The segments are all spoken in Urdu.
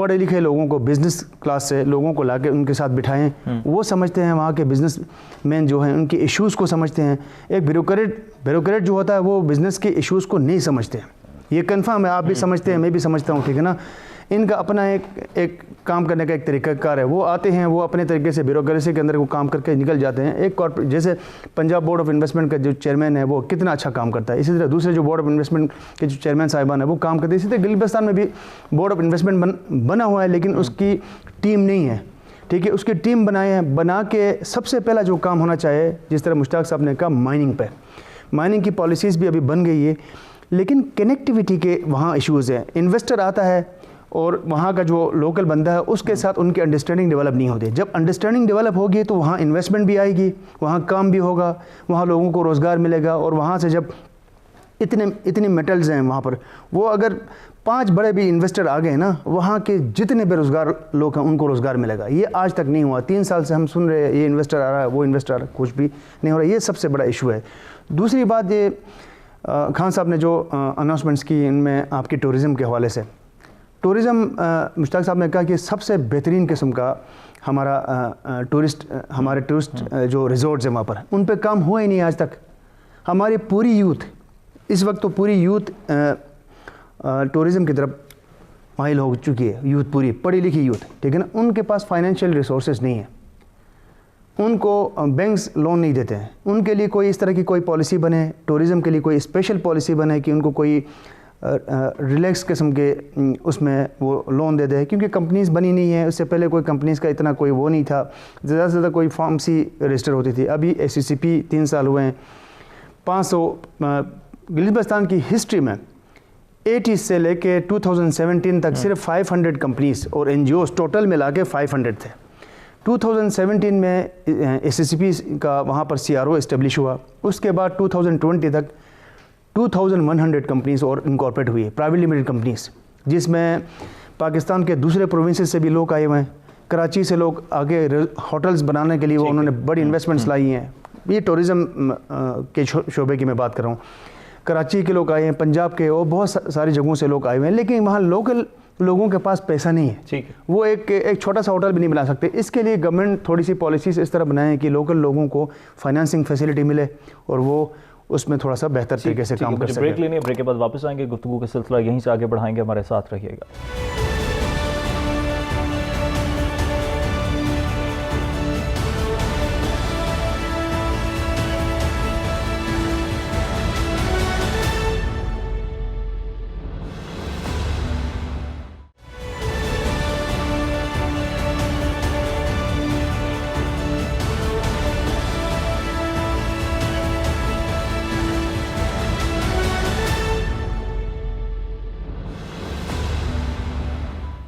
پڑھے لکھے لوگوں کو بزنس کلاس سے لوگوں کو لا کے ان کے ساتھ بٹھائیں, وہ سمجھتے ہیں وہاں کے بزنس مین جو ہیں ان کے ایشوز کو سمجھتے ہیں. ایک بیوروکریٹ جو ہوتا ہے وہ بزنس کے ایشوز کو نہیں سمجھتے ہیں, یہ کنفرم ہے, آپ بھی سمجھتے ہیں, میں بھی سمجھتا ہوں, ٹھیک ہے نا. ان کا اپنا ایک کام کرنے کا ایک طریقہ کار ہے, وہ آتے ہیں, وہ اپنے طریقے سے بیوروکریسی کے اندر وہ کام کر کے نکل جاتے ہیں. ایک جیسے پنجاب بورڈ آف انویسٹمنٹ کا جو چیئرمین ہے وہ کتنا اچھا کام کرتا ہے, اسی طرح دوسرے جو بورڈ آف انویسٹمنٹ کے جو چیئرمین صاحبان ہیں وہ کام کرتے ہیں. اسی طرح گلگت بلتستان میں بھی بورڈ آف انویسٹمنٹ بنا ہوا ہے, لیکن اس کی ٹیم نہیں ہے, ٹھیک ہے. اس کی ٹیم بنائے ہیں, بنا کے سب سے پہلا جو کام ہونا چاہیے, جس طرح مشتاق صاحب نے کہا, مائننگ پہ. مائننگ کی پالیسیز بھی ابھی بن گئی ہے, لیکن کنیکٹیویٹی کے وہاں ایشوز ہیں. انویسٹر آتا ہے اور وہاں کا جو لوکل بندہ ہے اس کے ساتھ ان کی انڈرسٹینڈنگ ڈیولپ نہیں ہوتی. جب انڈرسٹینڈنگ ڈیولپ ہوگی تو وہاں انویسٹمنٹ بھی آئے گی, وہاں کام بھی ہوگا, وہاں لوگوں کو روزگار ملے گا. اور وہاں سے جب اتنے میٹلز ہیں وہاں پر, وہ اگر 5 بڑے بھی انویسٹر آ گئے نا, وہاں کے جتنے بے روزگار لوگ ہیں ان کو روزگار ملے گا. یہ آج تک نہیں ہوا. 3 سال سے ہم سن رہے ہیں یہ انویسٹر آ رہا ہے, وہ انویسٹر آ رہا ہے, کچھ بھی نہیں ہو رہا. یہ سب سے بڑا ایشو ہے. دوسری بات, یہ خان صاحب نے جو اناؤنسمنٹس کی ان میں آپ کی ٹورزم کے حوالے سے, ٹورزم مشتاق صاحب نے کہا کہ سب سے بہترین قسم کا ہمارے ٹورسٹ جو ریزورٹس ہیں وہاں پر, ان پہ کام ہوا ہی نہیں آج تک. ہماری پوری یوتھ اس وقت تو پوری یوتھ ٹورزم کی طرف مائل ہو چکی ہے. یوتھ پوری پڑھی لکھی یوتھ, ٹھیک ہے نا. ان کے پاس فائنینشیل ریسورسز نہیں ہیں, ان کو بینکس لون نہیں دیتے ہیں. ان کے لیے کوئی اس طرح کی کوئی پالیسی بنے, ٹورزم کے لیے کوئی اسپیشل پالیسی بنے کہ ان کو کوئی ریلیکس قسم کے اس میں وہ لون دے دے, کیونکہ کمپنیز بنی نہیں ہیں. اس سے پہلے کوئی کمپنیز کا اتنا کوئی وہ نہیں تھا, زیادہ سے زیادہ کوئی فارمیسی رجسٹر ہوتی تھی. ابھی SCCP 3 سال ہوئے ہیں. 500 گلگت بلتستان کی ہسٹری میں 80 سے لے کے 2017 تک صرف 500 کمپنیز اور NGOs ٹوٹل ملا کے 500 تھے. 2017 میں SCCP کا وہاں پر CRO اسٹیبلش ہوا. اس کے بعد 2020 تک 2100 کمپنیز اور انکارپوریٹ ہوئی ہے, پرائیویٹ لمیٹڈ کمپنیز, جس میں پاکستان کے دوسرے پروونسز سے بھی لوگ آئے ہوئے ہیں. کراچی سے لوگ آگے ہوٹلز بنانے کے لیے وہ انہوں نے بڑی انویسٹمنٹس لائی ہیں. یہ ٹورزم کے شعبے کی میں بات کر رہا ہوں. کراچی کے لوگ آئے ہیں, پنجاب کے, اور بہت ساری جگہوں سے لوگ آئے ہوئے ہیں, لیکن وہاں لوکل لوگوں کے پاس پیسہ نہیں ہے. ٹھیک ہے, وہ ایک چھوٹا سا ہوٹل بھی نہیں بنا سکتے. اس کے لیے گورنمنٹ تھوڑی سی پالیسیز اس طرح بنائیں کہ لوکل لوگوں کو فائنانسنگ فیسلٹی ملے اور وہ اس میں تھوڑا سا بہتر طریقے سے کام کر سکیں. بریک لینی ہے, بریک کے بعد واپس آئیں گے, گفتگو کا سلسلہ یہیں سے آگے بڑھائیں گے. ہمارے ساتھ رہیے گا.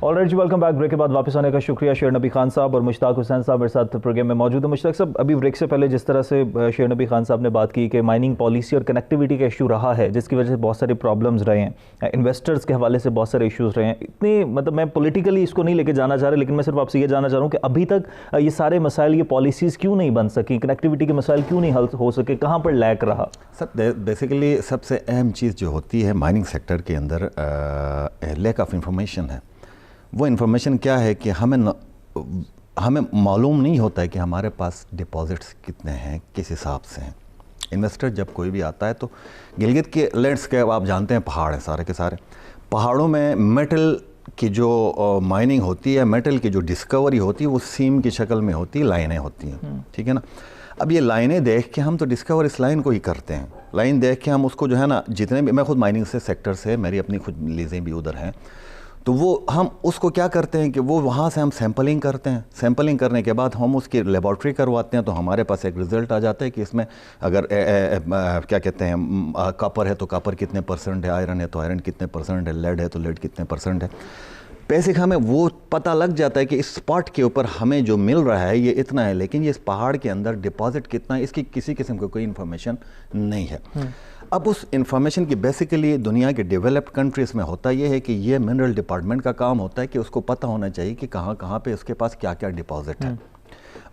آلرائٹ جی, ویلکم بیک. بریک کے بعد واپس آنے کا شکریہ. شیر نبی خان صاحب اور مشتاق حسین صاحب میرے ساتھ پروگرام میں موجود ہیں. مشتاق صاحب, ابھی بریک سے پہلے جس طرح سے شیر نبی خان صاحب نے بات کی کہ مائننگ پالیسی اور کنیکٹیویٹی کا ایشو رہا ہے, جس کی وجہ سے بہت سارے پرابلمز رہے ہیں, انویسٹرز کے حوالے سے بہت سارے ایشوز رہے ہیں. اتنے مطلب میں پولیٹیکلی اس کو نہیں لے کے جانا چاہ رہا, لیکن میں صرف آپ سے یہ جاننا چاہ رہا ہوں کہ ابھی تک یہ سارے مسائل, یہ پالیسیز کیوں نہیں بن سکی, کنیکٹیویٹی کے مسائل کیوں نہیں حل ہو سکے, کہاں پر لیک رہا؟ سر بیسیکلی سب سے اہم چیز جو ہوتی ہے مائننگ سیکٹر کے اندر لیک آف انفارمیشن ہے. وہ انفارمیشن کیا ہے کہ ہمیں معلوم نہیں ہوتا ہے کہ ہمارے پاس ڈپازٹس کتنے ہیں, کس حساب سے ہیں. انویسٹر جب کوئی بھی آتا ہے تو گلگت کے لینڈسکیپ آپ جانتے ہیں, پہاڑ ہیں سارے کے سارے. پہاڑوں میں میٹل کی جو مائننگ ہوتی ہے, میٹل کی جو ڈسکوری ہوتی ہے وہ سیم کی شکل میں ہوتی ہے, لائنیں ہوتی ہیں, ٹھیک ہے نا. اب یہ لائنیں دیکھ کے ہم تو ڈسکور اس لائن کو ہی کرتے ہیں. لائن دیکھ کے ہم اس کو جو ہے نا, جتنے بھی, میں خود مائننگ سے سیکٹر سے, میری اپنی خود لیزیں بھی ادھر ہیں, تو وہ ہم اس کو کیا کرتے ہیں کہ وہ وہاں سے ہم سیمپلنگ کرتے ہیں. سیمپلنگ کرنے کے بعد ہم اس کی لیبارٹری کرواتے ہیں, تو ہمارے پاس ایک رزلٹ آ جاتا ہے کہ اس میں اگر کیا کہتے ہیں کاپر ہے تو کاپر کتنے پرسنٹ ہے, آئرن ہے تو آئرن کتنے پرسنٹ ہے, لیڈ ہے تو لیڈ کتنے پرسنٹ ہے. بیسک ہمیں وہ پتہ لگ جاتا ہے کہ اس اسپاٹ کے اوپر ہمیں جو مل رہا ہے یہ اتنا ہے, لیکن یہ اس پہاڑ کے اندر ڈپازٹ کتنا ہے اس کی کسی قسم کی کوئی انفارمیشن نہیں ہے. اب اس انفارمیشن کی بیسیکلی دنیا کے ڈیولپڈ کنٹریز میں ہوتا یہ ہے کہ یہ منرل ڈپارٹمنٹ کا کام ہوتا ہے کہ اس کو پتہ ہونا چاہیے کہ کہاں کہاں پہ اس کے پاس کیا کیا ڈپازٹ ہے.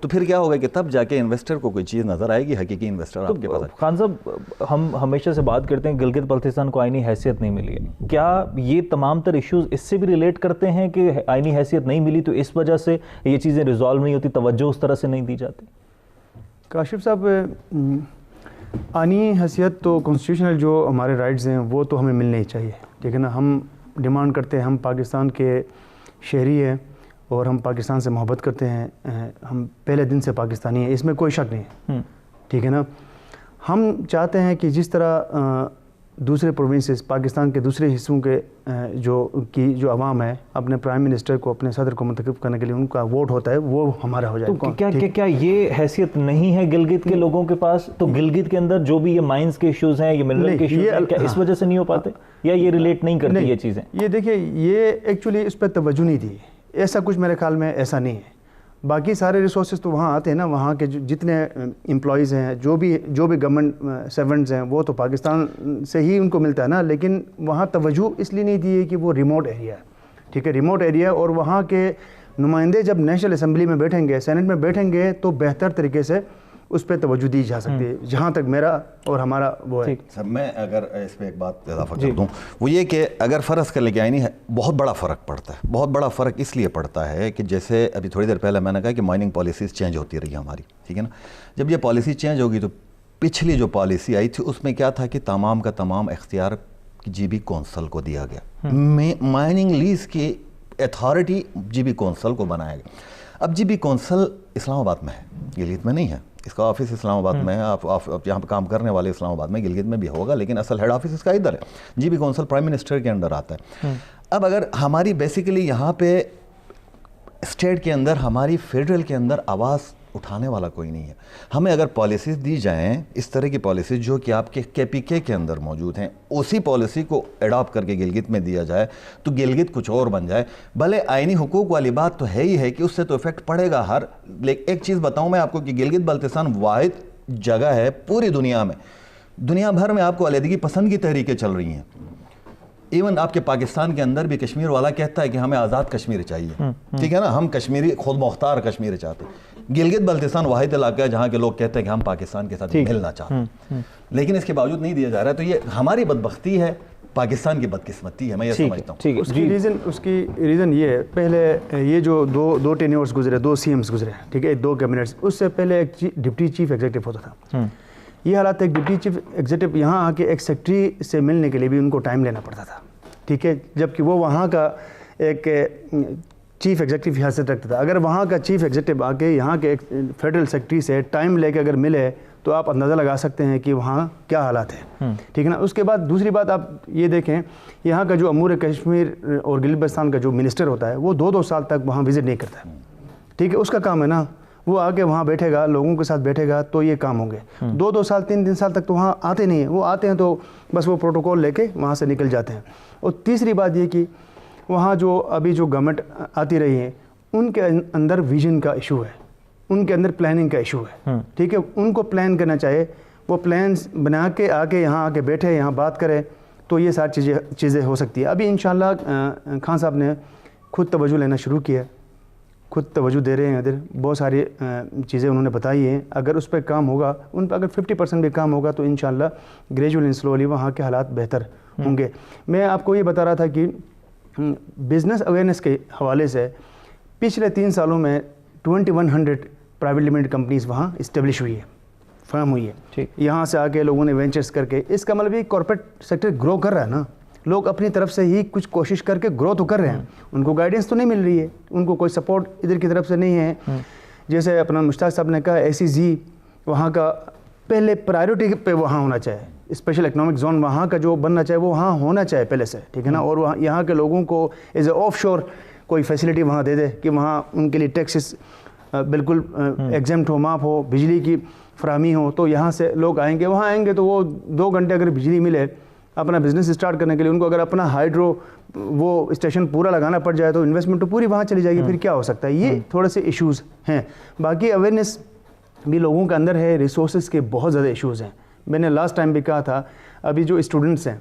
تو پھر کیا ہوگا کہ تب جا کے انویسٹر کو کوئی چیز نظر آئے گی, حقیقی انویسٹر آپ کے پاس. خان صاحب ہم ہمیشہ سے بات کرتے ہیں گلگت بلتستان کو آئینی حیثیت نہیں ملی ہے, کیا یہ تمام تر ایشوز اس سے بھی ریلیٹ کرتے ہیں کہ آئینی حیثیت نہیں ملی تو اس وجہ سے یہ چیزیں ریزالو نہیں ہوتی, توجہ اس طرح سے نہیں دی جاتی؟ کاشف صاحب آئینی حیثیت تو کانسٹیٹیوشنل جو ہمارے رائٹس ہیں وہ تو ہمیں ملنے ہی چاہیے, ٹھیک ہے نا. ہم ڈیمانڈ کرتے ہیں, ہم پاکستان کے شہری ہیں اور ہم پاکستان سے محبت کرتے ہیں, ہم پہلے دن سے پاکستانی ہیں, اس میں کوئی شک نہیں ہے, ٹھیک ہے نا. ہم چاہتے ہیں کہ جس طرح دوسرے پروونسز پاکستان کے دوسرے حصوں کے جو عوام ہے اپنے پرائم منسٹر کو, اپنے صدر کو منتخب کرنے کے لیے ان کا ووٹ ہوتا ہے, وہ ہمارا ہو جائے. تو کیا یہ حیثیت نہیں ہے گلگت کے لوگوں کے پاس؟ تو گلگت کے اندر جو بھی یہ مائنز کے ایشوز ہیں, یہ منرل کے ایشوز ہیں, کیا اس وجہ سے نہیں ہو پاتے یا یہ ریلیٹ نہیں کرتی یہ چیزیں؟ یہ دیکھیں, یہ ایکچولی اس پہ توجہ نہیں دی, ایسا کچھ میرے خیال میں ایسا نہیں ہے. باقی سارے ریسورسز تو وہاں آتے ہیں نا, وہاں کے جتنے امپلائیز ہیں, جو بھی گورنمنٹ سرونٹس ہیں, وہ تو پاکستان سے ہی ان کو ملتا ہے نا. لیکن وہاں توجہ اس لیے نہیں دی ہے کہ وہ ریموٹ ایریا ہے, ٹھیک ہے, ریموٹ ایریا, اور وہاں کے نمائندے جب نیشنل اسمبلی میں بیٹھیں گے, سینٹ میں بیٹھیں گے, تو بہتر طریقے سے اس پہ توجہ دی جا سکتی ہے, جہاں تک میرا اور ہمارا وہ ہے. سر میں اگر اس پہ ایک بات اضافہ کر دوں, وہ یہ کہ اگر فرض کر لے کے آئینی ہے, بہت بڑا فرق پڑتا ہے. بہت بڑا فرق اس لیے پڑتا ہے کہ جیسے ابھی تھوڑی دیر پہلے میں نے کہا کہ مائننگ پالیسیز چینج ہوتی رہی ہماری, ٹھیک ہے نا. جب یہ پالیسی چینج ہوگی تو پچھلی جو پالیسی آئی تھی اس میں کیا تھا کہ تمام کا تمام اختیار جی بی کونسل کو دیا گیا, مائننگ لیز کی اتھارٹی جی بی کونسل کو بنایا گیا. اب جی بی کونسل اسلام آباد میں ہے, گلگت میں نہیں ہے. اس کا آفس اسلام آباد میں ہے, آپ یہاں پہ کام کرنے والے اسلام آباد میں, گلگت میں بھی ہوگا, لیکن اصل ہیڈ آفس اس کا ادھر ہے. G B council prime minister کے انڈر آتا ہے. اب اگر ہماری بیسیکلی یہاں پہ اسٹیٹ کے اندر, ہماری فیڈرل کے اندر آواز اٹھانے والا کوئی نہیں ہے. ہمیں اگر پالیسیز دی جائیں, اس طرح کی پالیسیز جو کہ آپ کے کے پی کے اندر موجود ہیں, اسی پالیسی کو اڈاپٹ کر کے گلگت میں دیا جائے تو گلگت کچھ اور بن جائے. بھلے آئینی حقوق والی بات تو ہے ہی ہے کہ اس سے تو افیکٹ پڑے گا ہر, لیکن ایک چیز بتاؤں میں آپ کو کہ گلگت بلتستان واحد جگہ ہے پوری دنیا میں, دنیا بھر میں آپ کو علیحدگی پسند کی تحریکیں چل رہی ہیں. ایون آپ کے پاکستان کے اندر بھی کشمیر والا کہتا ہے کہ ہمیں آزاد کشمیر چاہیے, ٹھیک ہے نا, ہم کشمیری خود مختار کشمیر چاہتے ہیں. گلگت بلتستان واحد علاقہ ہے جہاں کے لوگ کہتے ہیں کہ ہم پاکستان کے ساتھ ملنا چاہتے ہیں, لیکن اس کے باوجود نہیں دیا جا رہا ہے. تو یہ ہماری بدبختی ہے, پاکستان کی بدقسمتی ہے, میں یہ سمجھتا ہوں. اس کی ریزن یہ ہے, پہلے یہ جو دو ٹینیورز گزرے, 2 سی ایمز گزرے, ٹھیک ہے, 2 کیبنٹس, اس سے پہلے ایک ڈپٹی چیف ایگزیکٹو ہوتا تھا. یہ حالات, ایک ڈپٹی چیف ایگزیکٹو یہاں آ کے ایک سیکٹری سے ملنے کے لیے بھی ان کو ٹائم لینا پڑتا تھا, ٹھیک ہے, جبکہ وہ وہاں کا ایک چیف ایگزیکٹو حیثیت رکھتا تھا. اگر وہاں کا چیف ایگزیکٹو آ کے یہاں کے ایک فیڈرل سیکٹری سے ٹائم لے کے اگر ملے تو آپ اندازہ لگا سکتے ہیں کہ وہاں کیا حالات ہیں, ٹھیک ہے نا. اس کے بعد دوسری بات آپ یہ دیکھیں, یہاں کا جو امور کشمیر اور گلگت بلتستان کا جو منسٹر ہوتا ہے وہ 2 سال تک وہاں وزٹ نہیں کرتا ہے, ٹھیک ہے. اس کا کام ہے نا, وہ آ کے وہاں بیٹھے گا, لوگوں کے ساتھ بیٹھے گا, تو یہ کام ہوں گے. 2 سال 3 سال تک تو وہاں آتے نہیں ہیں. وہ آتے ہیں تو بس وہ پروٹوکول لے کے وہاں سے نکل جاتے ہیں. اور تیسری بات یہ کہ وہاں جو ابھی جو گورنمنٹ آتی رہی ہے, ان کے اندر ویژن کا ایشو ہے, ان کے اندر پلاننگ کا ایشو ہے, ٹھیک ہے. ان کو پلان کرنا چاہیے, وہ پلانس بنا کے آ کے یہاں آ کے بیٹھے, یہاں بات کرے, تو یہ ساری چیزیں ہو سکتی ہے. ابھی انشاءاللہ خان صاحب نے خود توجہ لینا شروع کیا, خود توجہ دے رہے ہیں ادھر, بہت ساری چیزیں انہوں نے بتائی ہیں. اگر اس پہ کام ہوگا, ان پہ اگر 50% بھی کام ہوگا تو انشاءاللہ گریجولی اینڈ سلولی وہاں کے حالات بہتر ہوں گے. میں آپ کو یہ بتا رہا تھا کہ بزنس اویئرنیس کے حوالے سے پچھلے 3 سالوں میں 2100 پرائیویٹ لمیٹڈ کمپنیز وہاں اسٹیبلش ہوئی ہے, فرم ہوئی ہے. یہاں سے آ کے لوگوں نے وینچرز کر کے, اس کا مطلب یہ کارپوریٹ سیکٹر گرو کر رہا ہے نا. لوگ اپنی طرف سے ہی کچھ کوشش کر کے گرو تو کر رہے ہیں, ان کو گائیڈنس تو نہیں مل رہی ہے, ان کو کوئی سپورٹ ادھر کی طرف سے نہیں ہے. جیسے اپنا مشتاق صاحب نے کہا, ACZ وہاں کا پہلے پرائیورٹی پہ وہاں ہونا چاہیے, اسپیشل اکنامک زون وہاں کا جو بننا چاہیے وہ وہاں ہونا چاہیے پہلے سے, ٹھیک ہے نا. اور وہاں یہاں کے لوگوں کو ایز اے آف شور کوئی فیسلٹی وہاں دے دے کہ وہاں ان کے لیے ٹیکسز بالکل ایگزمپٹ ہو, معاف ہو, بجلی کی فراہمی ہو, تو یہاں سے لوگ آئیں گے. وہاں آئیں گے تو وہ 2 گھنٹے اگر بجلی ملے اپنا بزنس اسٹارٹ کرنے کے لیے, ان کو اگر اپنا ہائیڈرو وہ اسٹیشن پورا لگانا پڑ جائے تو انویسٹمنٹ تو پوری وہاں چلی جائے گی. پھر کیا ہو سکتا ہے. یہ تھوڑے سے ایشوز ہیں. باقی اویئرنیس بھی لوگوں کے اندر ہے, ریسورسز کے بہت زیادہ ایشوز ہیں. میں نے لاسٹ ٹائم بھی کہا تھا, ابھی جو اسٹوڈنٹس ہیں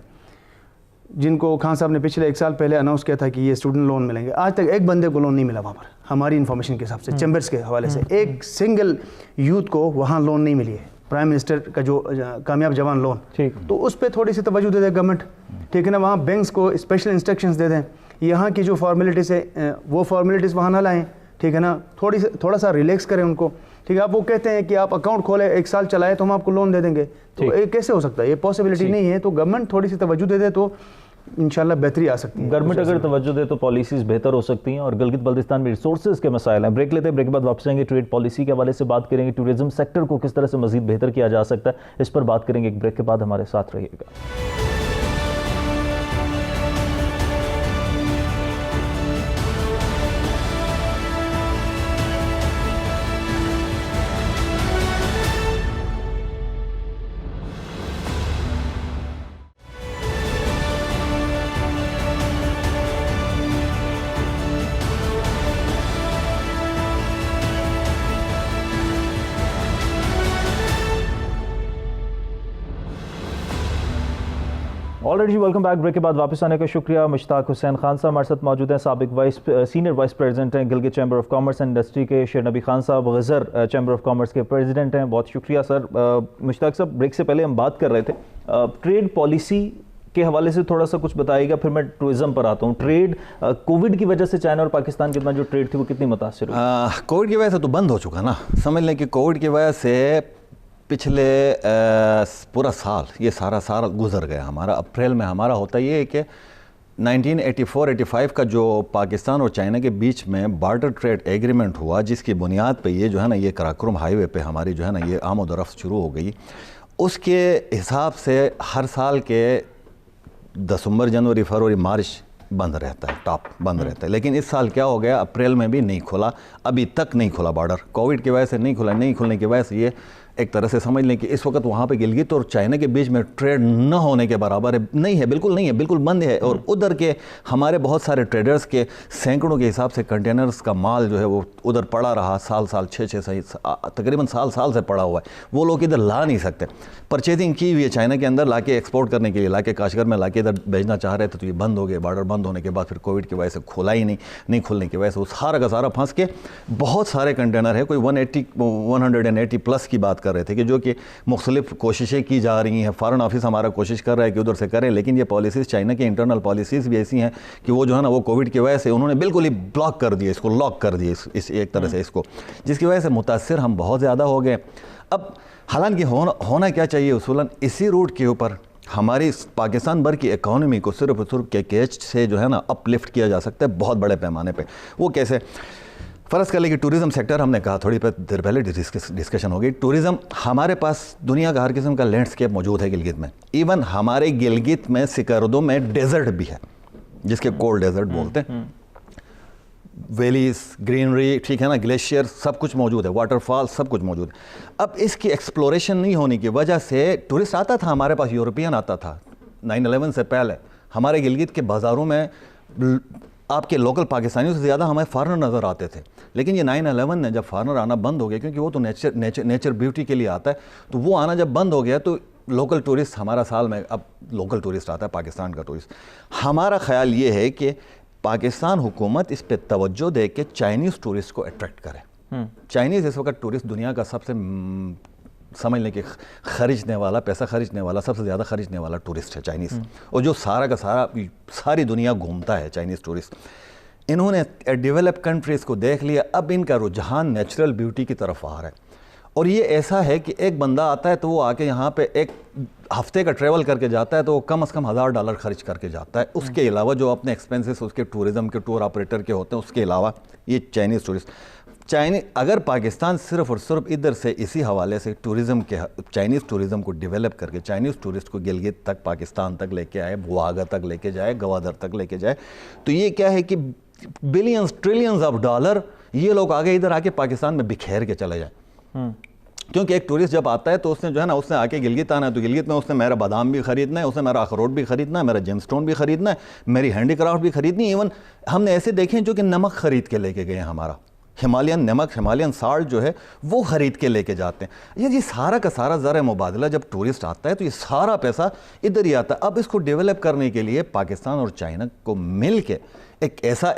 جن کو خان صاحب نے پچھلے 1 سال پہلے اناؤنس کیا تھا کہ یہ اسٹوڈنٹ لون ملیں گے, آج تک ایک بندے کو لون نہیں ملا وہاں پر. ہماری انفارمیشن کے حساب سے چیمبرس کے حوالے سے ایک سنگل یوتھ کو وہاں لون نہیں ملی ہے. پرائم منسٹر کا جو کامیاب جوان لون, تو اس پہ تھوڑی سی توجہ دے دے گورنمنٹ, ٹھیک ہے نا. وہاں بینکس کو اسپیشل انسٹرکشنز دے دیں, یہاں کی جو فارمیلٹیز ہے وہ فارمیلٹیز وہاں نہ لائیں, ٹھیک ہے نا. تھوڑا سا ریلیکس کریں ان کو, ٹھیک ہے. آپ وہ کہتے ہیں کہ آپ اکاؤنٹ کھولیں 1 سال چلائے تو ہم آپ کو لون دے دیں گے, تو یہ کیسے ہو سکتا ہے؟ یہ پاسبلٹی نہیں ہے. تو گورنمنٹ تھوڑی سی توجہ دے دے تو انشاءاللہ بہتری آ سکتی ہے. گورنمنٹ اگر توجہ دے تو پالیسیز بہتر ہو سکتی ہیں. اور گلگت بلتستان میں ریسورسز کے مسائل ہیں. بریک لیتے ہیں, بریک کے بعد واپس آئیں گے. ٹریڈ پالیسی کے حوالے سے بات کریں گے, ٹورزم سیکٹر کو کس طرح سے مزید بہتر کیا جا سکتا ہے, اس پر بات کریں گے. ایک بریک کے بعد ہمارے ساتھ رہیے گا. Already welcome back. بریک کے بعد واپس آنے کا شکریہ. مشتاق حسین خان صاحب ہمارے ساتھ موجود ہیں, سابق سینئر وائس پریزیڈنٹ ہیں Gilgit chamber of commerce and industry کے. شیر نبی خان صاحب غزر چیمبر آف کامرس کے پریزیڈنٹ ہیں. بہت شکریہ سر. مشتاق صاحب, بریک سے پہلے ہم بات کر رہے تھے ٹریڈ پالیسی کے حوالے سے, تھوڑا سا کچھ بتائیے گا, پھر میں ٹورزم پر آتا ہوں. ٹریڈ کووڈ کی وجہ سے چائنا اور پاکستان کے درمیان جو ٹریڈ تھی وہ کتنی متاثر ہوئی؟ کووڈ کی وجہ سے تو بند ہو چکا نا. سمجھ لیں کہ کووڈ کی وجہ سے پچھلے پورا سال, یہ سارا سال گزر گیا ہمارا. اپریل میں ہمارا ہوتا یہ ہے کہ 1984-85 کا جو پاکستان اور چائنا کے بیچ میں بارڈر ٹریڈ ایگریمنٹ ہوا, جس کی بنیاد پہ یہ جو ہے نا یہ کراکرم ہائی وے پہ ہماری جو ہے نا یہ آمد و رفت شروع ہو گئی, اس کے حساب سے ہر سال کے دسمبر, جنوری, فروری, مارچ بند رہتا ہے, ٹاپ بند رہتا ہے. لیکن اس سال کیا ہو گیا, اپریل میں بھی نہیں کھلا, ابھی تک نہیں کھلا بارڈر. کووڈ کی وجہ سے نہیں کھلا. نہیں کھلنے کی وجہ سے یہ ایک طرح سے سمجھ لیں کہ اس وقت وہاں پہ گلگت اور چائنا کے بیچ میں ٹریڈ نہ ہونے کے برابر ہے. نہیں ہے, بالکل نہیں ہے, بالکل بند ہے. اور ادھر کے ہمارے بہت سارے ٹریڈرز کے سینکڑوں کے حساب سے کنٹینرز کا مال جو ہے وہ ادھر پڑا رہا سال 6 تقریباً سال سے پڑا ہوا ہے. وہ لوگ ادھر لا نہیں سکتے. پرچیزنگ کی ہوئی ہے چائنا کے اندر, لا کے ایکسپورٹ کرنے کے لیے, لا کے کاشغر میں لا کے ادھر بھیجنا چاہ رہے تھے, تو یہ بند ہو گئے. بارڈر بند ہونے کے بعد پھر کووڈ کی وجہ سے کھلا ہی نہیں کھلنے کی وجہ سے وہ سارا کا سارا پھنس کے بہت سارے کنٹینر ہے, کوئی 180 پلس کی بات کر رہے تھے, کہ جو کہ مختلف کوششیں کی جا رہی ہیں. فارن آفس ہمارا کوشش کر رہا ہے کہ ادھر سے کریں, لیکن یہ پالیسیز چائنا کی انٹرنل پالیسیز بھی ایسی ہیں کہ وہ جو ہے نا وہ کووڈ کی وجہ سے انہوں نے بالکل ہی بلاک کر دیا, اس کو لاک کر دیا اس ایک طرح سے اس کو, جس کی وجہ سے متاثر ہم بہت زیادہ ہو گئے. اب حالانکہ ہونا کیا چاہیے اصولاً اسی روٹ کے اوپر ہماری پاکستان بھر کی اکانومی کو صرف کے کیچ سے جو ہے نا اپ لفٹ کیا جا سکتا ہے بہت بڑے پیمانے پہ. وہ کیسے؟ فرض کر لیں کہ ٹورزم سیکٹر, ہم نے کہا تھوڑی دیر پہلے ڈسکشن ہو گئی. ٹورزم, ہمارے پاس دنیا کا ہر قسم کا لینڈسکیپ موجود ہے گلگت میں. ایون ہمارے گلگت میں سکردو میں ڈیزرٹ بھی ہے, جس کے کولڈ ڈیزرٹ بولتے ہیں. ویلیز, گرینری, ٹھیک ہے نا, گلیشیئر, سب کچھ موجود ہے, واٹر فال, سب کچھ موجود ہے. اب اس کی ایکسپلوریشن نہیں ہونے کی وجہ سے ٹورسٹ آتا تھا ہمارے پاس, یورپین آتا تھا 9/11 سے پہلے. ہمارے گلگت کے بازاروں میں آپ کے لوکل پاکستانیوں سے زیادہ ہمیں فارنر نظر آتے تھے. لیکن یہ 9/11 نے جب فارنر آنا بند ہو گیا, کیونکہ وہ تو نیچر بیوٹی کے لیے آتا ہے, تو وہ آنا جب بند ہو گیا تو لوکل ٹورسٹ ہمارا سال میں اب لوکل ٹورسٹ آتا ہے, پاکستان کا ٹورسٹ. ہمارا خیال یہ ہے کہ پاکستان حکومت اس پہ توجہ دے کے چائنیز ٹورسٹ کو اٹریکٹ کرے. چائنیز اس وقت ٹورسٹ دنیا کا سب سے سمجھ لیں کہ خرچنے والا, پیسہ خرچنے والا, سب سے زیادہ خرچنے والا ٹورسٹ ہے چائنیز. اور جو سارا کا سارا ساری دنیا گھومتا ہے چائنیز ٹورسٹ. انہوں نے ڈیولپ کنٹریز کو دیکھ لیا, اب ان کا رجحان نیچرل بیوٹی کی طرف آ رہا ہے. اور یہ ایسا ہے کہ ایک بندہ آتا ہے تو وہ آ کے یہاں پہ ایک ہفتے کا ٹریول کر کے جاتا ہے تو وہ کم از کم $1000 خرچ کر کے جاتا ہے. اس کے علاوہ جو اپنے ایکسپینسز اس کے ٹورزم کے ٹور آپریٹر کے ہوتے ہیں, اس کے علاوہ یہ چائنیز ٹورسٹ. اگر پاکستان صرف اور صرف ادھر سے اسی حوالے سے چائنیز ٹورزم کو ڈیولپ کر کے چائنیز ٹورسٹ کو گلگت تک, پاکستان تک لے کے آئے, بواگا تک لے کے جائے, گوادر تک لے کے جائے, تو یہ کیا ہے کہ بلینز ٹریلینز آف ڈالر یہ لوگ آگے ادھر آ کے پاکستان میں بکھیر کے چلے جائیں. کیونکہ ایک ٹورسٹ جب آتا ہے تو اس نے جو ہے نا اس نے آ کے گلگت آنا ہے, تو گلگت میں اس نے میرا بادام بھی خریدنا ہے, اس نے میرا اخروٹ بھی خریدنا ہے, میرا جیم سٹون بھی خریدنا ہے, میری ہینڈی کرافٹ بھی خریدنی ہے. ایون ہم نے ایسے دیکھے جو کہ نمک خرید کے لے کے گئے ہیں ہمارا ہمالین نمک، ہمالین سالٹ جو ہے وہ خرید کے لے کے جاتے ہیں. یہ سارا کا سارا زر مبادلہ جب ٹورسٹ آتا ہے تو یہ سارا پیسہ ادھر ہی آتا ہے. اب اس کو ڈیولپ کرنے کے لیے پاکستان اور چائنا کو مل کے ایک ایسا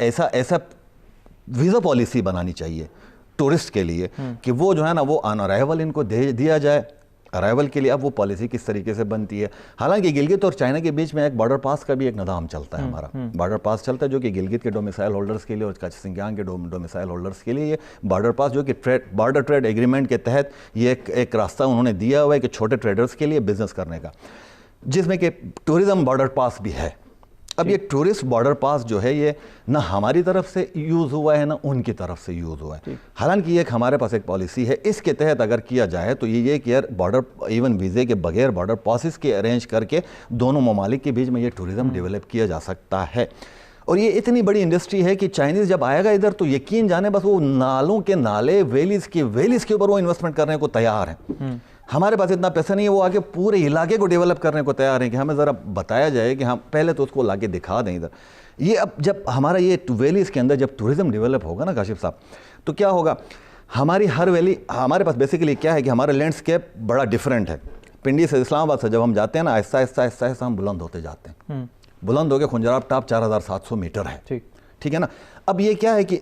ویزا پالیسی بنانی چاہیے ٹورسٹ کے لیے کہ وہ جو ہے نا وہ آن ارائیول ان کو دیا جائے. ارائیول کے لیے اب وہ پالیسی کس طریقے سے بنتی ہے. حالانکہ گلگت اور چائنا کے بیچ میں ایک بارڈر پاس کا بھی ایک نظام چلتا ہے. ہمارا بارڈر پاس چلتا ہے جو کہ گلگت کے ڈومیسائل ہولڈرز کے لیے اور سنکیانگ کے ڈومیسائل ہولڈرز کے لیے یہ بارڈر پاس جو کہ بارڈر ٹریڈ ایگریمنٹ کے تحت یہ ایک راستہ انہوں نے دیا ہوا ہے کہ چھوٹے ٹریڈرز کے لیے بزنس کرنے کا، جس میں کہ ٹورزم بارڈر پاس بھی ہے. اب یہ ٹورسٹ بارڈر پاس جو ہے یہ نہ ہماری طرف سے یوز ہوا ہے نہ ان کی طرف سے یوز ہوا ہے. حالانکہ یہ ہمارے پاس ایک پالیسی ہے، اس کے تحت اگر کیا جائے تو یہ کہ یار بارڈر ایون ویزے کے بغیر بارڈر پاسز کے ارینج کر کے دونوں ممالک کے بیچ میں یہ ٹورزم ڈیولپ کیا جا سکتا ہے. اور یہ اتنی بڑی انڈسٹری ہے کہ چائنیز جب آئے گا ادھر تو یقین جانے بس وہ نالوں کے نالے ویلیز کے اوپر وہ انویسٹمنٹ کرنے کو تیار ہیں. ہمارے پاس اتنا پیسہ نہیں ہے، وہ آگے پورے علاقے کو ڈیولپ کرنے کو تیار ہیں کہ ہمیں ذرا بتایا جائے کہ ہم پہلے تو اس کو لا کے دکھا دیں ادھر. یہ اب جب ہمارا یہ ویلیز کے اندر جب ٹورزم ڈیولپ ہوگا نا کاشف صاحب، تو کیا ہوگا، ہماری ہر ویلی ہمارے پاس بیسیکلی کیا ہے کہ ہمارا لینڈسکیپ بڑا ڈیفرنٹ ہے. پنڈی سے اسلام آباد سے جب ہم جاتے ہیں نا آہستہ آہستہ ہم بلند ہوتے جاتے ہیں. بلند ہو کے خنجراب ٹاپ 4700 میٹر ہے. ٹھیک ہے نا. اب یہ کیا ہے کہ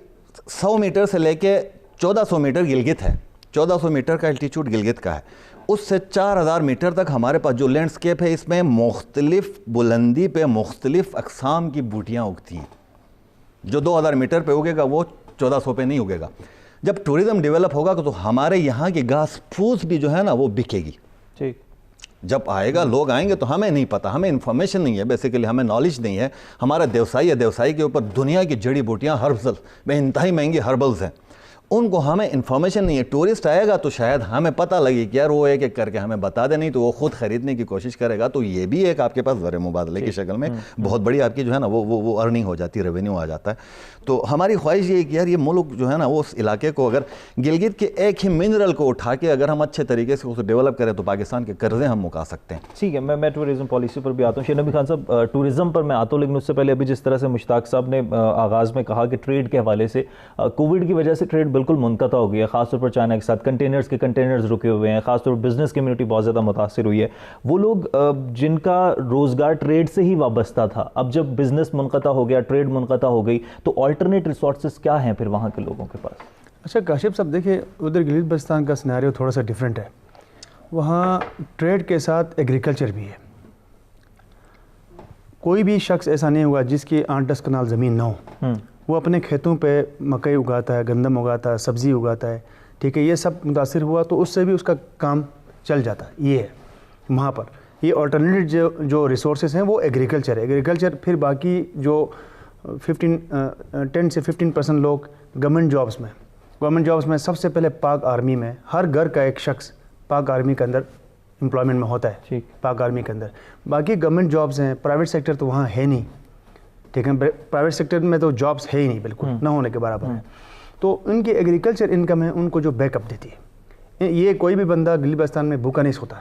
100 میٹر سے لے کے 1400 میٹر گلگت ہے. 1400 میٹر کا الٹیچیوڈ گلگت کا ہے. اس سے 4000 میٹر تک ہمارے پاس جو لینڈسکیپ ہے اس میں مختلف بلندی پہ مختلف اقسام کی بوٹیاں اگتی ہیں. جو 2000 میٹر پہ اگے گا وہ 1400 پہ نہیں اگے گا. جب ٹورزم ڈیولپ ہوگا تو ہمارے یہاں کی گھاس پھوس بھی جو ہے نا وہ بکے گی. جب آئے گا لوگ آئیں گے تو ہمیں نہیں پتہ، ہمیں انفارمیشن نہیں ہے، بیسیکلی ہمیں نالج نہیں ہے. ہمارا دیوسائی ہے، دیوسائی کے اوپر دنیا کی جڑی بوٹیاں ہربل میں انتہائی مہنگی ہربلز ہیں، ان کو ہمیں انفارمیشن نہیں ہے. ٹورسٹ آئے گا تو شاید ہمیں پتہ لگے کہ یار وہ ایک ایک کر کے ہمیں بتا دے، نہیں تو وہ خود خریدنے کی کوشش کرے گا. تو یہ بھی ایک آپ کے پاس زر مبادلے کی شکل میں بہت بڑی آپ کی جو ہے نا وہ ارننگ ہو جاتی ہے، ریونیو آ جاتا ہے. تو ہماری خواہش یہ ہے کہ یار یہ ملک جو ہے نا وہ اس علاقے کو اگر گلگت کے ایک ہی منرل کو اٹھا کے اگر ہم اچھے طریقے سے اسے ڈیولپ کریں تو پاکستان کے قرضے ہم مکا سکتے ہیں. ٹھیک ہے، میں ٹورزم پالیسی پر بھی آتا ہوں. شیر نبی خان صاحب، ٹورزم پر میں آتا ہوں، لیکن اس سے پہلے ابھی جس طرح سے مشتاق صاحب نے آغاز میں کہا کہ ٹریڈ کے حوالے سے کووڈ کی وجہ سے ٹریڈ بالکل منقطع ہو گئی ہے، خاص طور پر چائنا کے ساتھ کنٹینرز رکے ہوئے ہیں، خاص طور پر بزنس کمیونٹی بہت زیادہ متاثر ہوئی ہے. وہ لوگ جن کا روزگار ٹریڈ سے ہی وابستہ تھا، اب جب بزنس منقطع ہو گیا، ٹریڈ منقطع ہو گئی، تو آلٹرنیٹ ریسورسز کیا ہیں پھر وہاں کے لوگوں کے پاس؟ اچھا کاشف صاحب، دیکھیں ادھر گلگت بلتستان کا سیناریو تھوڑا سا ڈیفرنٹ ہے. وہاں ٹریڈ کے ساتھ ایگریکلچر بھی ہے. کوئی بھی شخص ایسا نہیں ہوگا جس کی 8-10 کنال زمین نہ ہو. وہ اپنے کھیتوں پہ مکئی اگاتا ہے، گندم اگاتا ہے، سبزی اگاتا ہے. ٹھیک ہے، یہ سب متاثر ہوا تو اس سے بھی اس کا کام چل جاتا ہے. یہ ہے وہاں پر یہ آلٹرنیٹ جو ریسورسز ہیں وہ ایگریکلچر ہے. ایگریکلچر پھر باقی جو 10 سے 15% لوگ گورنمنٹ جابس میں سب سے پہلے پاک آرمی میں ہر گھر کا ایک شخص پاک آرمی کے اندر امپلائمنٹ میں ہوتا ہے. پاک آرمی کے اندر باقی گورنمنٹ جابس ہیں، پرائیویٹ سیکٹر تو وہاں ہے نہیں. ٹھیک ہے، پرائیویٹ سیکٹر میں تو جابس ہے ہی نہیں، بالکل نہ ہونے کے برابر ہے. تو ان کی ایگریکلچر انکم ہے ان کو جو بیک اپ دیتی ہے. یہ کوئی بھی بندہ گلگت بلتستان میں بھوکا نہیں سوتا.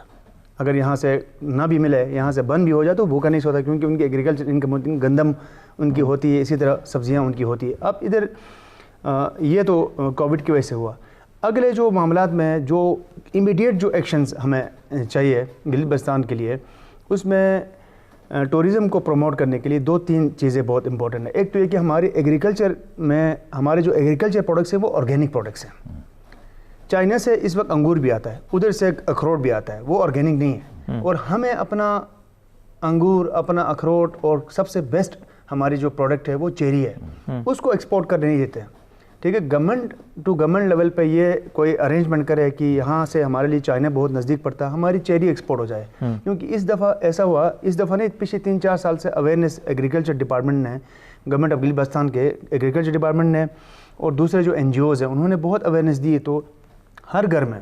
اگر یہاں سے نہ بھی ملے، یہاں سے بند بھی ہو جائے تو بھوکا نہیں سوتا، کیونکہ ان کی ایگریکلچر انکم ہوتی ہے، گندم ان کی ہوتی ہے، اسی طرح سبزیاں ان کی ہوتی ہے. اب ادھر یہ تو کووڈ کی وجہ سے ہوا. اگلے جو معاملات میں جو امیڈیٹ جو ایکشنز ہمیں چاہیے گلگت بلتستان کے لیے، اس میں ٹورزم کو پروموٹ کرنے کے لیے 2-3 چیزیں بہت امپورٹنٹ ہیں. ایک تو یہ کہ ہماری ایگریکلچر میں ہمارے جو ایگریکلچر پروڈکٹس ہیں وہ آرگینک پروڈکٹس ہیں. چائنا سے اس وقت انگور بھی آتا ہے، ادھر سے اخروٹ بھی آتا ہے، وہ آرگینک نہیں ہے. اور ہمیں اپنا انگور، اپنا اخروٹ اور سب سے بیسٹ ہماری جو پروڈکٹ ہے وہ چیری ہے، اس کو ایکسپورٹ کرنے نہیں دیتے ہیں. ٹھیک ہے، گورنمنٹ ٹو گورنمنٹ لیول پہ یہ کوئی ارینجمنٹ کرے کہ یہاں سے ہمارے لیے چائنا بہت نزدیک پڑتا ہے، ہماری چیری ایکسپورٹ ہو جائے. کیونکہ اس دفعہ ایسا ہوا، اس دفعہ نہیں پچھلے 3-4 سال سے اویئرنیس ایگریکلچر ڈپارٹمنٹ نے، گورنمنٹ آف گلگت بلتستان کے ایگریکلچر ڈپارٹمنٹ نے اور دوسرے جو NGOs ہیں انہوں نے بہت اویئرنیس دی. تو ہر گھر میں،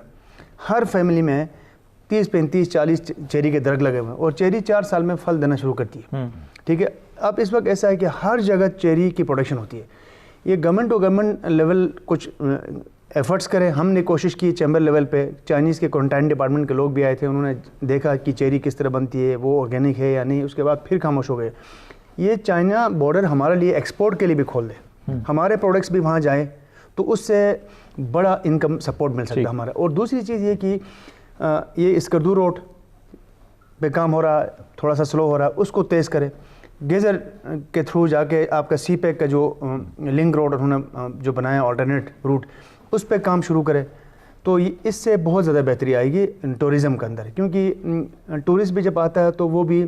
ہر فیملی میں 30-35-40 چیری کے درخت لگے ہوئے ہیں اور چیری 4 سال میں پھل دینا شروع کرتی ہے. ٹھیک ہے، اب اس وقت ایسا ہے کہ ہر جگہ چیری کی پروڈکشن ہوتی ہے. یہ گورنمنٹ ٹو گورنمنٹ لیول کچھ ایفرٹس کرے. ہم نے کوشش کی چیمبر لیول پہ، چائنیز کے کونٹین ڈپارٹمنٹ کے لوگ بھی آئے تھے، انہوں نے دیکھا کہ چیری کس طرح بنتی ہے، وہ آرگینک ہے یا نہیں. اس کے بعد پھر خاموش ہو گئے. یہ چائنا بارڈر ہمارے لیے ایکسپورٹ کے لیے بھی کھول دے، ہمارے پروڈکٹس بھی وہاں جائیں تو اس سے بڑا انکم سپورٹ مل سکتا ہے ہمارا. اور دوسری چیز یہ کہ یہ اسکردو روڈ پہ کام ہو رہا ہے, تھوڑا سا سلو ہو رہا ہے, اس کو تیز کرے. گیزر کے تھرو جا کے آپ کا سی پیک کا جو لنک روڈ انہوں نے جو بنایا آلٹرنیٹ روٹ, اس پہ کام شروع کرے تو اس سے بہت زیادہ بہتری آئے گی ٹورزم کے اندر. کیونکہ ٹورسٹ بھی جب آتا ہے تو وہ بھی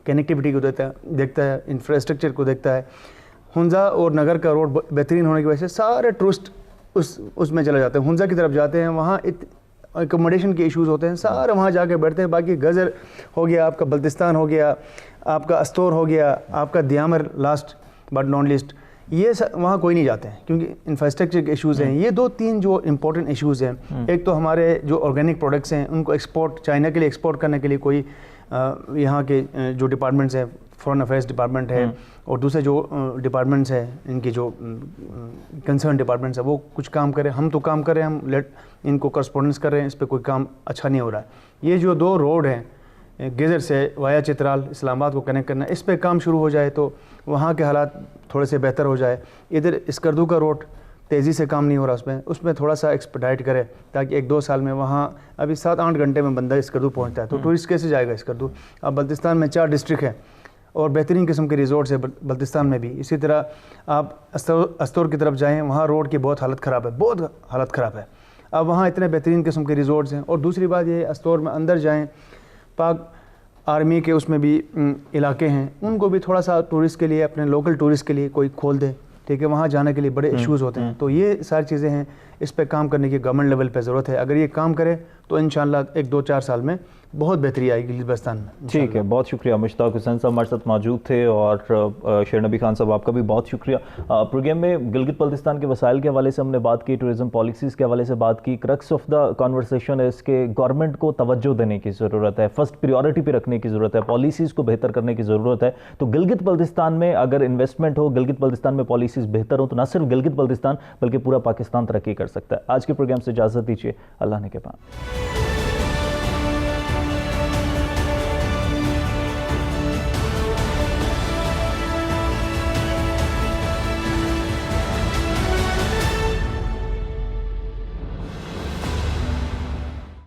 کنیکٹیوٹی کو دیکھتا ہے, انفراسٹرکچر کو دیکھتا ہے. ہنزا اور نگر کا روڈ بہترین ہونے کی وجہ سے سارے ٹورسٹ اس میں چلے جاتے ہیں, ہنزا کی طرف جاتے ہیں. وہاں اکوموڈیشن کے ایشوز ہوتے ہیں, سارے وہاں جا کے بیٹھتے ہیں. باقی گزر ہو گیا, آپ کا بلتستان ہو گیا, آپ کا استور ہو گیا, آپ کا Diamer last but naan list, یہ وہاں کوئی نہیں جاتے ہیں کیونکہ انفراسٹرکچر کے ایشوز ہیں. یہ 2-3 جو امپورٹنٹ ایشوز ہیں, ایک تو ہمارے جو آرگینک پروڈکٹس ہیں ان کو ایکسپورٹ چائنا کے لیے ایکسپورٹ کرنے کے لیے کوئی یہاں کے جو ڈپارٹمنٹس ہیں, فورن افیئرس ڈپارٹمنٹ ہے اور دوسرے جو ڈپارٹمنٹس ہیں ان کی جو کنسرن ڈپارٹمنٹس ہیں وہ کچھ کام کریں. ہم تو کام کریں, ہم ان کو کرسپونڈنس کر رہے ہیں, اس پہ کوئی کام اچھا نہیں ہو رہا ہے. یہ جو 2 روڈ ہیں گیزر سے وایا چترال اسلام آباد کو کنیکٹ کرنا, اس پہ کام شروع ہو جائے تو وہاں کے حالات تھوڑے سے بہتر ہو جائے. ادھر اسکردو کا روڈ تیزی سے کام نہیں ہو رہا, اس میں تھوڑا سا ایکسپیڈائٹ کرے تاکہ 1-2 سال میں وہاں ابھی 7-8 گھنٹے میں بندہ اسکردو پہنچتا ہے. تو ٹورسٹ کیسے جائے گا اسکردو؟ اب بلتستان میں 4 ڈسٹرکٹ ہیں اور بہترین قسم کے ریزورٹس ہیں بلتستان میں بھی. اسی طرح آپ استور کی طرف جائیں, وہاں روڈ کی بہت حالت خراب ہے, بہت حالت خراب ہے. اب وہاں اتنے بہترین قسم کے ریزورٹس ہیں. اور دوسری بات یہ, استور میں اندر جائیں, پاک آرمی کے اس میں بھی علاقے ہیں, ان کو بھی تھوڑا سا ٹورسٹ کے لیے, اپنے لوکل ٹورسٹ کے لیے کوئی کھول دے, ٹھیک ہے. وہاں جانے کے لیے بڑے ایشوز ہوتے ہیں. تو یہ ساری چیزیں ہیں, اس پہ کام کرنے کی گورنمنٹ لیول پہ ضرورت ہے. اگر یہ کام کرے تو انشاءاللہ 1-2-4 سال میں بہت بہتری آئے گی بلتستان میں. ٹھیک ہے, بہت شکریہ. مشتاق حسین صاحب ہمارے ساتھ موجود تھے, اور شیر نبی خان صاحب آپ کا بھی بہت شکریہ. پروگرام میں گلگت بلتستان کے وسائل کے حوالے سے ہم نے بات کی, ٹورزم پالیسیز کے حوالے سے بات کی. کرکس آف دا کانورسیشن ہے اس کے گورنمنٹ کو توجہ دینے کی ضرورت ہے, فرسٹ پریورٹی پہ رکھنے کی ضرورت ہے, پالیسیز کو بہتر کرنے کی ضرورت ہے. تو گلگت بلتستان میں اگر انویسٹمنٹ ہو, گلگت بلتستان میں پالیسیز بہتر ہوں, تو نہ صرف گلگت بلتستان بلکہ پورا پاکستان ترقی کر سکتا ہے. آج کے پروگرام سے اجازت دیجیے, اللہ نے کے پاس.